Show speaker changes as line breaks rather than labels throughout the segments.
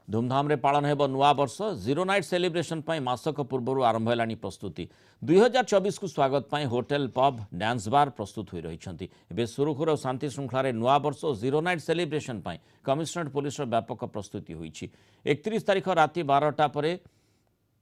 धूमधाम रे पालन हेब नुआ वर्ष जीरो नाइट सेलिब्रेशन पाई मासक पूर्व आरंभ हेलानी प्रस्तुति 2024 को स्वागत पाई होटेल पब डांस बार प्रस्तुत हो रही एवं सुरुखुर और शांति श्रृंखला नुआ वर्ष और जीरो नाइट सेलिब्रेशन पाई कमिशनरेट पुलिस व्यापक प्रस्तुति होईछि 31 तारिख राति 12टा पर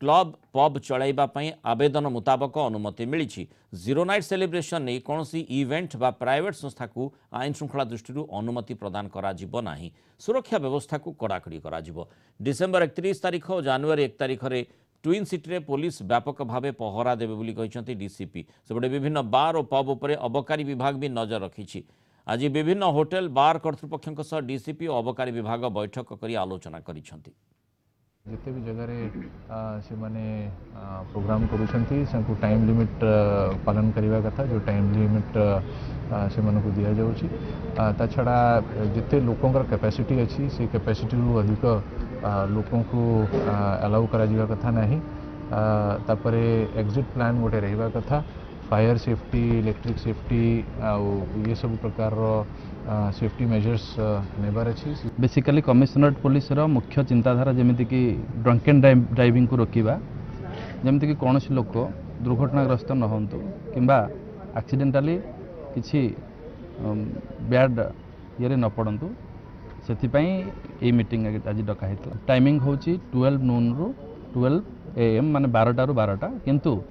क्लब पब चलाइबा पई आवेदन मुताबक अनुमति मिली जीरो नाइट सेलिब्रेशन नहीं कौन इवेंट बा प्राइवेट संस्था को आईन श्रृंखला दृष्टि अनुमति प्रदान करा जिवो नाही सुरक्षा व्यवस्था को कड़ाकड़ी करा जिवो डिसेम्बर 31 तारिख और जनवरी 1 तारिख रे ट्विन सिटी रे पुलिस व्यापक भावे पहरा देबे बोली कहिसंती डीसीपी सेबडे विभिन्न बार और पब उपरे अबकारी विभाग भी नजर रखिछि आज विभिन्न होटेल बार कर्तृपक्षों सह डीसीपी और अबकारी विभाग बैठक करी आलोचना करिसंती
जिते भी जगह से माने प्रोग्राम करूछंती से टाइम लिमिट पालन करने कथा जो टाइम लिमिट से मन को दिया जाउची ता छड़ा जिते लोकंकर कैपेसिटी अच्छी से कैपेसिटी रु अधिक लोकों को अलाउ करा जिवा कथा नहीं तापरे एग्जिट प्लान गोटे रहिबा कथा फायर सेफ्टी इलेक्ट्रिक सेफ्टी ये सब प्रकार सेफ्टी मेजर्स नेबार अच्छी
बेसिकली कमिशनरेट पुलिस रो मुख्य चिंताधारा जमीती कि ड्रंक एंड ड्राइविंग को रोकवा जमीती कि कौन लोक दुर्घटनाग्रस्त न होंतु किंबा एक्सीडेंटाली किसी बैड ये न पड़तु से मीटिंग आज डकाही टाइमिंग हूँ 12 नून रु 12 AM माने 12टा रु 12टा किंतु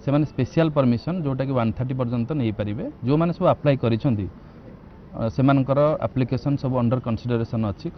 से माने स्पेशल परमिशन जोटा कि 130 पर्यंत नहीं पारे जो माने सब अप्लाई करिसेंती सेमानकर एप्लिकेशन सब अंडर कंसिडरेशन अच्छी।